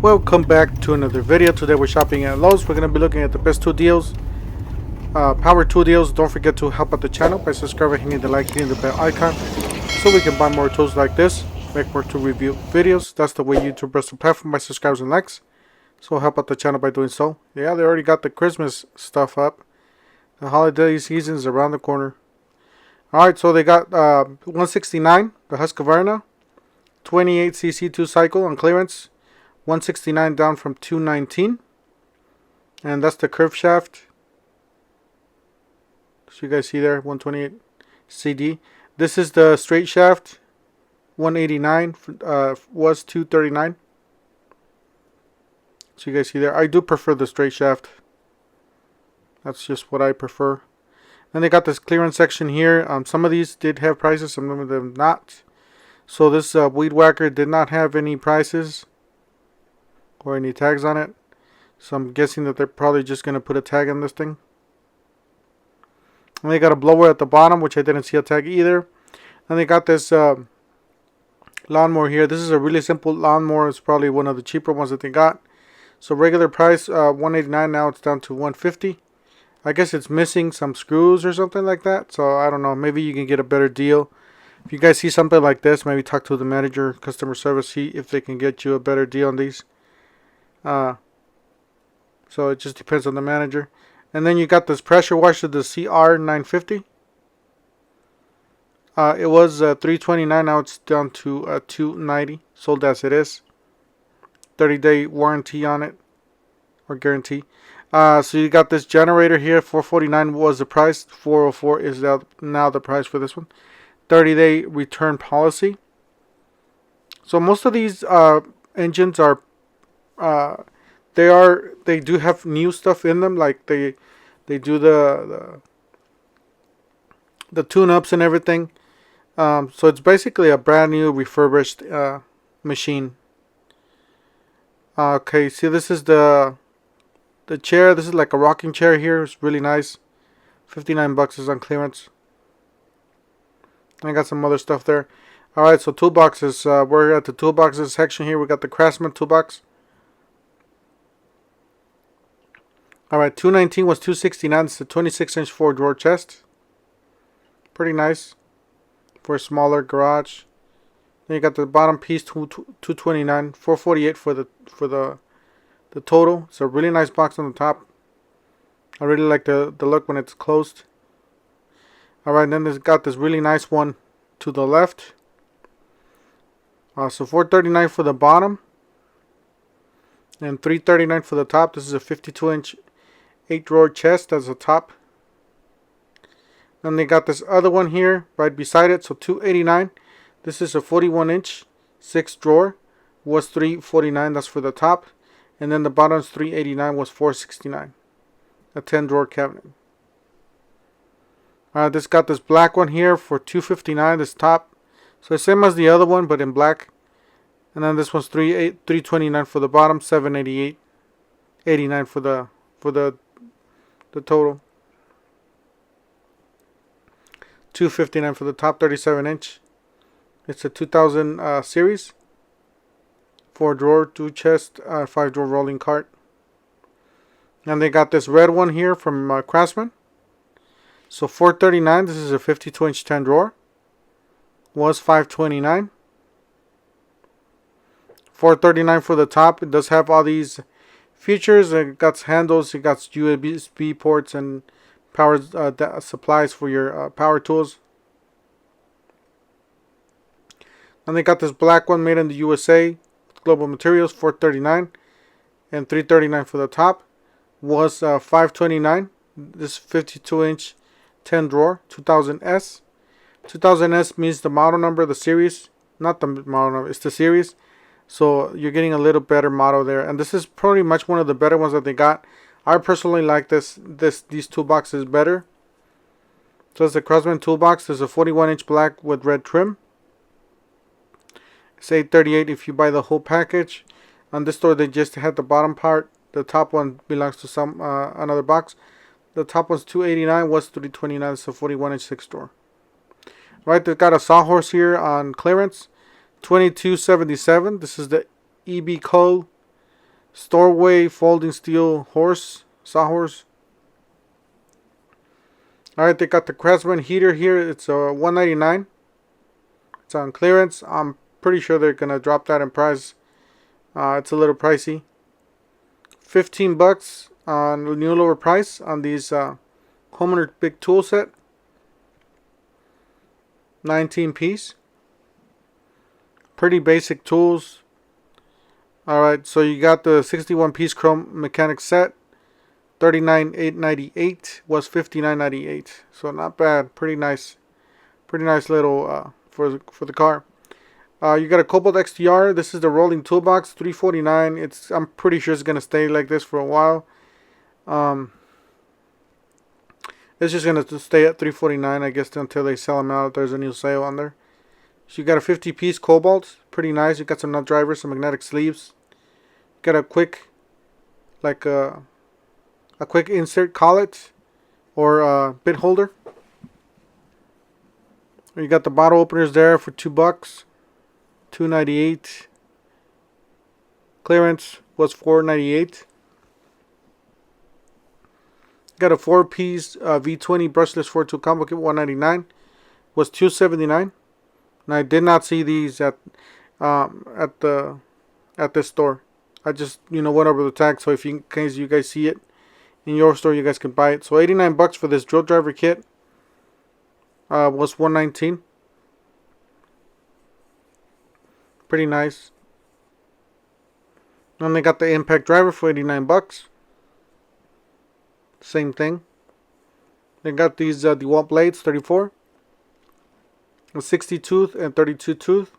Welcome back to another video. Today we're shopping at Lowe's. We're going to be looking at the best tool deals, power tool deals. Don't forget to help out the channel by subscribing, hitting the like, hitting the bell icon, so we can buy more tools like this, make more tool review videos. That's the way YouTube runs the platform, by subscribers and likes. So help out the channel by doing so. Yeah, they already got the Christmas stuff up. The holiday season is around the corner. Alright, so they got 169, the Husqvarna, 28cc 2-cycle on clearance. 169 down from 219, and that's the curve shaft. So you guys see there, 128 CD. This is the straight shaft, 189 was 239. So you guys see there, I do prefer the straight shaft. That's just what I prefer. And they got this clearance section here. Some of these did have prices, some of them not. So this weed whacker did not have any prices or any tags on it, so I'm guessing that they're probably just going to put a tag on this thing. And they got a blower at the bottom, which I didn't see a tag either. And they got this lawnmower here. This is a really simple lawnmower. It's probably one of the cheaper ones that they got. So regular price $189, now it's down to $150. I guess it's missing some screws or something like that, so I don't know, maybe you can get a better deal. If you guys see something like this, maybe talk to the manager, customer service, see if they can get you a better deal on these. So it just depends on the manager. And then you got this pressure washer, the CR950. It was $329, now it's down to $290, sold as it is. 30-day warranty on it, or guarantee. So you got this generator here, $449 was the price, $404 is now the price for this one. 30-day return policy. So most of these engines are they do have new stuff in them, like they do the tune-ups and everything. So it's basically a brand new refurbished machine. Okay, see, this is the chair. This is like a rocking chair here. It's really nice. $59 is on clearance. I got some other stuff there. Alright, so toolboxes. We're at the toolboxes section here. We got the Craftsman toolbox. Alright, $219 was $269. It's a 26-inch 4-drawer chest. Pretty nice for a smaller garage. Then you got the bottom piece, $229, $448 for the total. It's a really nice box on the top. I really like the look when it's closed. Alright, then it's got this really nice one to the left. So $439 for the bottom and $339 for the top. This is a 52-inch 8-drawer chest as a top. Then they got this other one here right beside it, so $289. This is a 41-inch 6-drawer, was $349. That's for the top. And then the bottom's $389, was $469. A 10-drawer cabinet. This got this black one here for $259. This top, so the same as the other one, but in black. And then this one's $329 for the bottom, $788, $89 for the total. $259 for the top, 37-inch. It's a 2000 series. 4-drawer, 2-chest, 5-drawer rolling cart. And they got this red one here from Craftsman. So $439. This is a 52-inch 10-drawer. Was $529. $439 for the top. It does have all these features. It got handles. It got USB ports and power supplies for your power tools. And they got this black one made in the USA. Global Materials, $439 and $339 for the top. Was $529. This 52-inch 10-drawer, 2000S. 2000S means the model number, the series, not the model number, it's the series. So you're getting a little better model there, and this is pretty much one of the better ones that they got. I personally like these toolboxes better. So it's the Craftsman toolbox. There's a 41-inch black with red trim. It's $838 if you buy the whole package. On this store they just had the bottom part. The top one belongs to some another box. The top one's $289, was $329. It's a 41-inch 6-drawer. Right, they've got a sawhorse here on clearance, $22.77. This is the EB Code Storeway folding steel sawhorse. Alright, they got the Craftsman heater here. It's $199. It's on clearance. I'm pretty sure they're gonna drop that in price. It's a little pricey. $15 on the new lower price on these homeowner big tool set. 19 piece. Pretty basic tools. Alright, so you got the 61 piece chrome mechanic set. $39,898 was $59.98. So not bad. Pretty nice little for the car. You got a Cobalt XTR. This is the rolling toolbox, $349. I'm pretty sure it's gonna stay like this for a while. It's just gonna stay at $349, I guess, until they sell them out. There's a new sale on there. So you got a 50 piece Cobalt, pretty nice. You got some nut drivers, some magnetic sleeves. You got a quick, like a quick insert collet or bit holder. You got the bottle openers there for $2, $2.98. Clearance was $4.98. Got a 4-piece V20 brushless 4-tool combo kit, $199. Was $279. And I did not see these at this store. I just went over the tag, so in case you guys see it in your store, you guys can buy it. So $89 for this drill driver kit. Was $119. Pretty nice. And they got the impact driver for $89. Same thing. They got these DeWalt blades, 34. A 60 tooth and 32 tooth.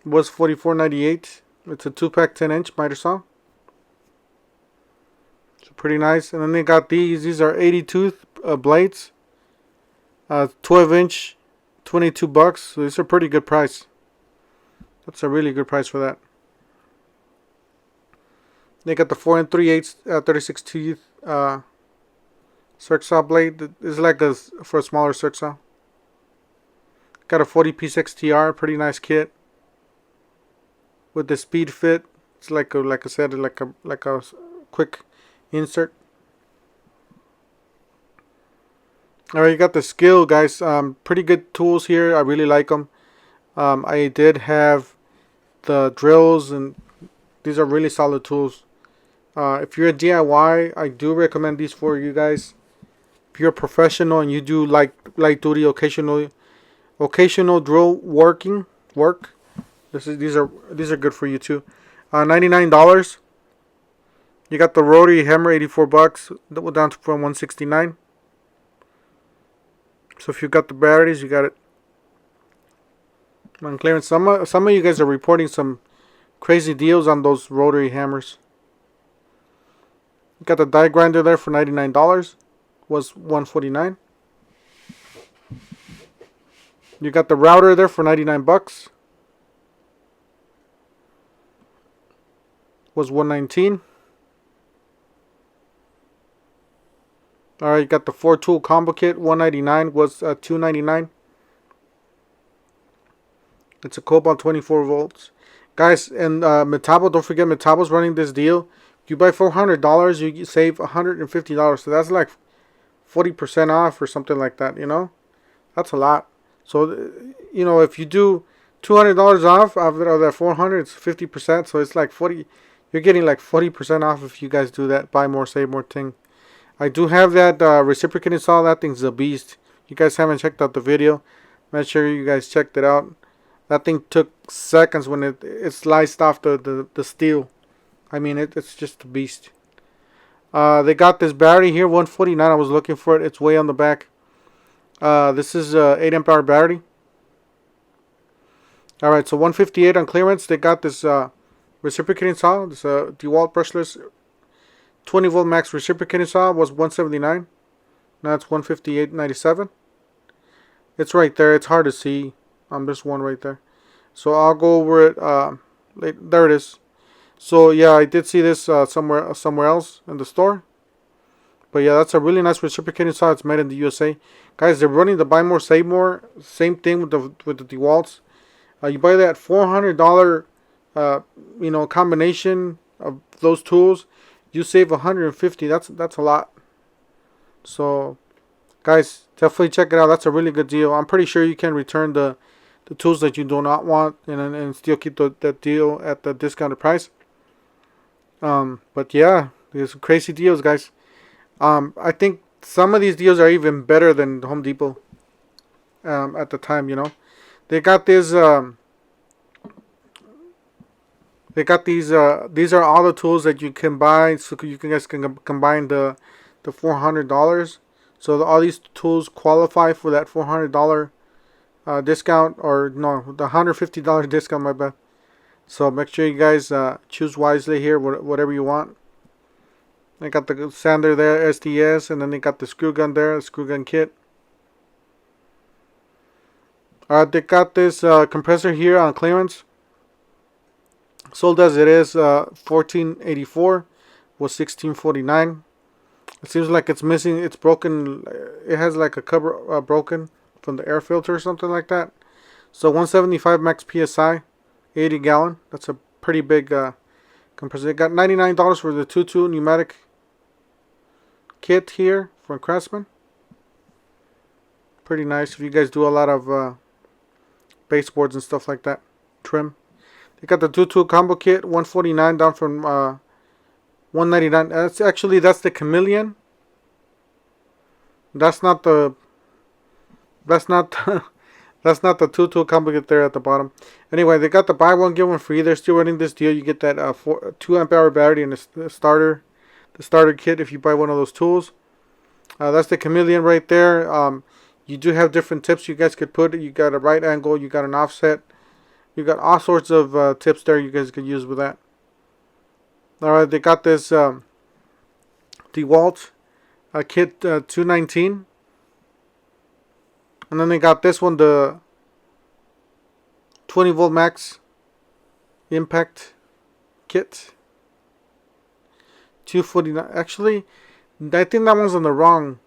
Was $44.98. It's a 2-pack 10-inch miter saw. So pretty nice. And then they got these. These are 80 tooth blades. 12-inch, $22. So these are pretty good price. That's a really good price for that. They got the 4 3/8 36 teeth circ saw blade. It's like for a smaller circ saw. Got a 40 piece XTR, pretty nice kit. With the speed fit, it's like I said, like a quick insert. Alright, you got the skill, guys. Pretty good tools here. I really like them. I did have the drills, and these are really solid tools. If you're a DIY, I do recommend these for you guys. If you're a professional and you do light duty occasional drill work, these are good for you too. $99. You got the rotary hammer, $84. That went down from $169. So if you got the batteries, you got it on clearance. Some of you guys are reporting some crazy deals on those rotary hammers. You got the die grinder there for $99. Was $149. You got the router there for $99. Was $119. Alright, you got the 4-tool combo kit, $199. Was $299. It's a Cobalt 24 volts. Guys, and Metabo, don't forget Metabo's running this deal. If you buy $400, you save $150. So that's like 40% off or something like that, That's a lot. So, if you do $200 off of that 400, it's 50%. So it's like 40. You're getting like 40% off if you guys do that. Buy more, save more thing. I do have that reciprocating saw. That thing's a beast. You guys haven't checked out the video, make sure you guys checked it out. That thing took seconds when it sliced off the steel. I mean, it's just a beast. They got this battery here, 149. I was looking for it. It's way on the back. This is a 8 amp hour battery. Alright, so 158 on clearance. They got this reciprocating saw. This DeWalt brushless 20 volt max reciprocating saw. Was $179. Now it's $158.97. It's right there. It's hard to see. This one right there. So I'll go over it. There it is. So yeah, I did see this somewhere else in the store. But yeah, that's a really nice reciprocating saw. It's made in the USA. Guys, they're running the buy more, save more. Same thing with the DeWalts. You buy that $400 you know, combination of those tools, you save 150. That's a lot. So guys, definitely check it out. That's a really good deal. I'm pretty sure you can return the tools that you do not want and still keep that deal at the discounted price. But yeah, there's crazy deals, guys. I think some of these deals are even better than Home Depot. At the time, you know, they got this. They got these. These are all the tools that you can buy, so you guys can combine the $400. So all these tools qualify for that $400 discount, or no, the $150 discount. My bad. So make sure you guys choose wisely here, whatever you want. They got the sander there, SDS, and then they got the screw gun there, screw gun kit. They got this compressor here on clearance. Sold as it is, $14.84 was $16.49. It seems like it's missing. It's broken. It has like a cover broken from the air filter or something like that. So 175 max psi, 80 gallon. That's a pretty big compressor. They got $99 for the 2.2 pneumatic kit here from Craftsman. Pretty nice if you guys do a lot of baseboards and stuff like that. Trim. They got the 2.2 combo kit, $149 down from $199. That's the Chameleon. That's not the that's not the 2.2 combo kit there at the bottom. Anyway, they got the buy one get one free. They're still running this deal. You get that 2 amp hour battery and the starter kit if you buy one of those tools. That's the Chameleon right there. You do have different tips you guys could put. You got a right angle, you got an offset, you got all sorts of tips there you guys could use with that. Alright, they got this DeWalt kit 219. And then they got this one, the 20 volt max impact kit. $249. Actually, I think that one's on the wrong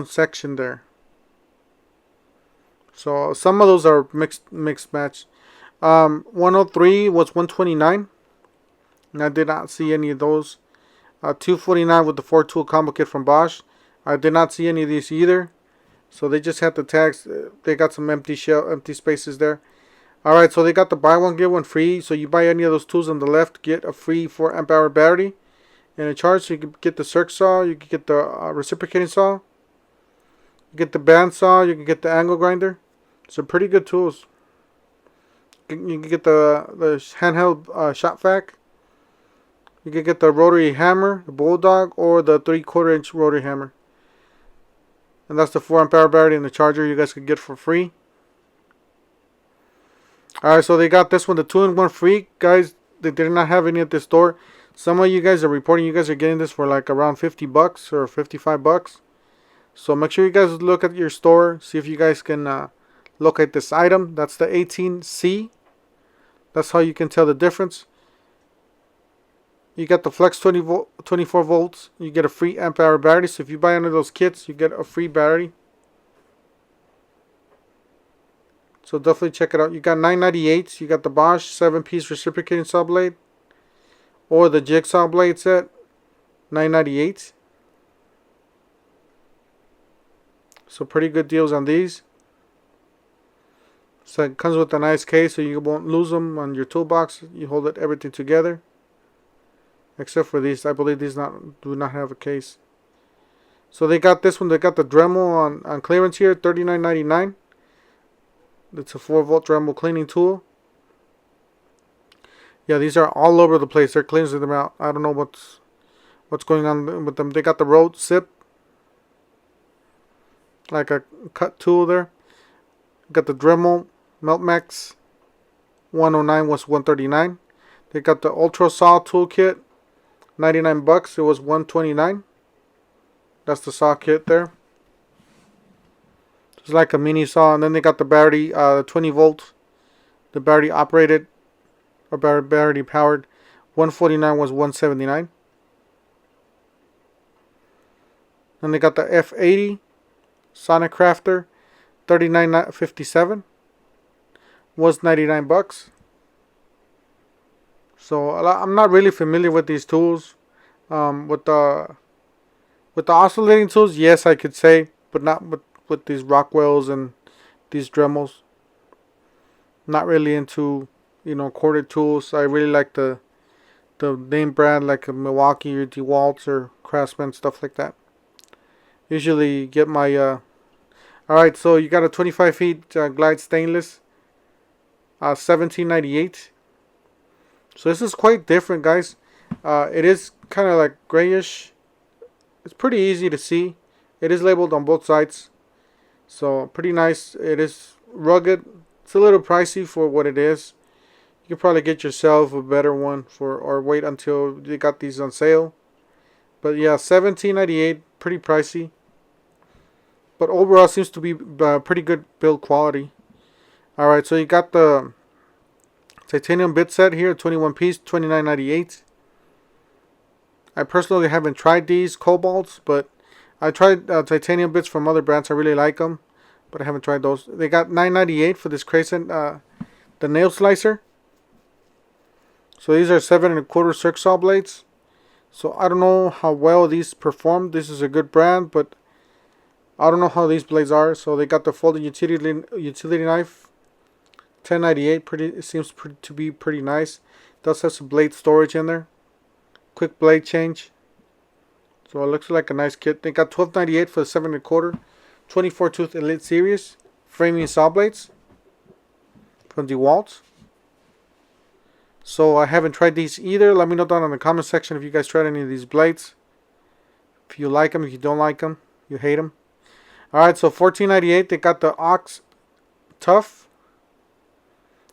section there. So some of those are mixed match. 103 was $129. And I did not see any of those. $249 with the 4-tool combo kit from Bosch. I did not see any of these either. So they just had the tags. They got some empty spaces there. Alright, so they got the buy one get one free. So you buy any of those tools on the left, get a free 4 amp hour battery and a charge. So you can get the circ saw, you can get the reciprocating saw, you get the band saw, you can get the angle grinder. Some pretty good tools. You can get the handheld shop vac. You can get the rotary hammer, the Bulldog, or the 3/4 inch rotary hammer. And that's the 4 amp hour battery and the charger you guys could get for free. Alright, so they got this one, the 2-in-1 free. Guys, they did not have any at this store. Some of you guys are reporting you guys are getting this for like around $50 or $55. So make sure you guys look at your store, see if you guys can locate this item. That's the 18C. That's how you can tell the difference. You got the Flex 24 volts. You get a free amp hour battery. So if you buy one of those kits, you get a free battery. So definitely check it out. You got 998s. You got the Bosch 7-piece reciprocating saw blade, or the jigsaw blade set, 998. So pretty good deals on these. So it comes with a nice case, so you won't lose them on your toolbox. You hold everything together. Except for these, I believe these do not have a case. So they got this one. They got the Dremel on clearance here, $39.99. It's a 4-volt Dremel cleaning tool. Yeah, these are all over the place. They're cleansing them out. I don't know what's going on with them. They got the Rode Sip, like a cut tool there. Got the Dremel Meltmax 109 was $139. They got the Ultra Saw Toolkit, $99. It was $129. That's the saw kit there. It's like a mini saw. And then they got the battery, 20 volt, the battery operated or battery powered. $149 was $179. Then they got the F80 Sonic Crafter, $39.57 was $99. So I'm not really familiar with these tools. With the oscillating tools, yes, I could say, but not with these Rockwells and these Dremels. Not really into, corded tools. I really like the name brand, like a Milwaukee or DeWalt or Craftsman, stuff like that. Usually get my alright, so you got a 25 feet Glide stainless, 1798. So this is quite different, guys. It is kind of like grayish. It's pretty easy to see. It is labeled on both sides, so pretty nice. It is rugged. It's a little pricey for what it is. You could probably get yourself a better one or wait until they got these on sale. But yeah, 1798, pretty pricey. But overall seems to be pretty good build quality. Alright, so you got the titanium bit set here, 21 piece, $29.98. I personally haven't tried these cobalts, but I tried titanium bits from other brands. I really like them, but I haven't tried those. They got $9.98 for this crescent, the nail slicer. So these are 7 1/4 circ saw blades. So I don't know how well these perform. This is a good brand, but I don't know how these blades are. So they got the folded utility knife, $10.98. It seems to be pretty nice. It does have some blade storage in there. Quick blade change. So it looks like a nice kit. They got $12.98 for the 7 1/4, 24 tooth Elite Series framing saw blades from DeWalt. So I haven't tried these either. Let me know down in the comment section if you guys tried any of these blades. If you like them, if you don't like them, you hate them. Alright, so $14.98. They got the Ox Tough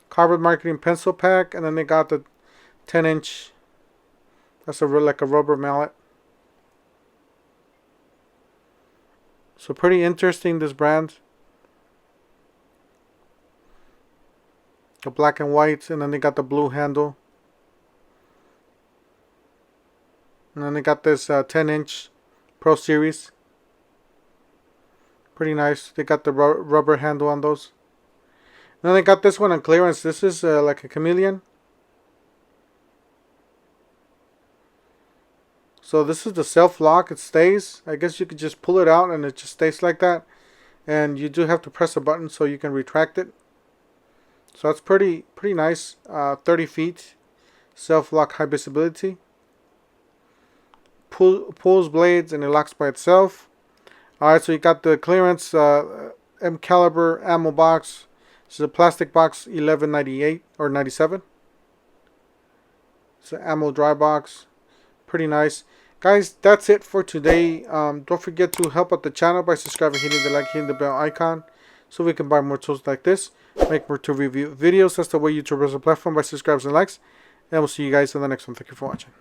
carbon marketing pencil pack, and then they got the 10-inch. That's like a rubber mallet. So pretty interesting, this brand. The black and white, and then they got the blue handle. And then they got this 10-inch Pro Series. Pretty nice. They got the rubber handle on those. And then they got this one on clearance. This is like a chameleon. So this is the self-lock. It stays. I guess you could just pull it out and it just stays like that. And you do have to press a button so you can retract it. So that's pretty nice. 30 feet. Self-lock, high visibility. Pulls blades and it locks by itself. Alright, so you got the clearance M caliber ammo box. This is a plastic box, $11.98 or $97. It's an ammo dry box. Pretty nice. Guys, that's it for today. Don't forget to help out the channel by subscribing, hitting the like, hitting the bell icon, so we can buy more tools like this, make more tool review videos. That's the way YouTube runs the platform, by subscribes and likes. And we'll see you guys in the next one. Thank you for watching.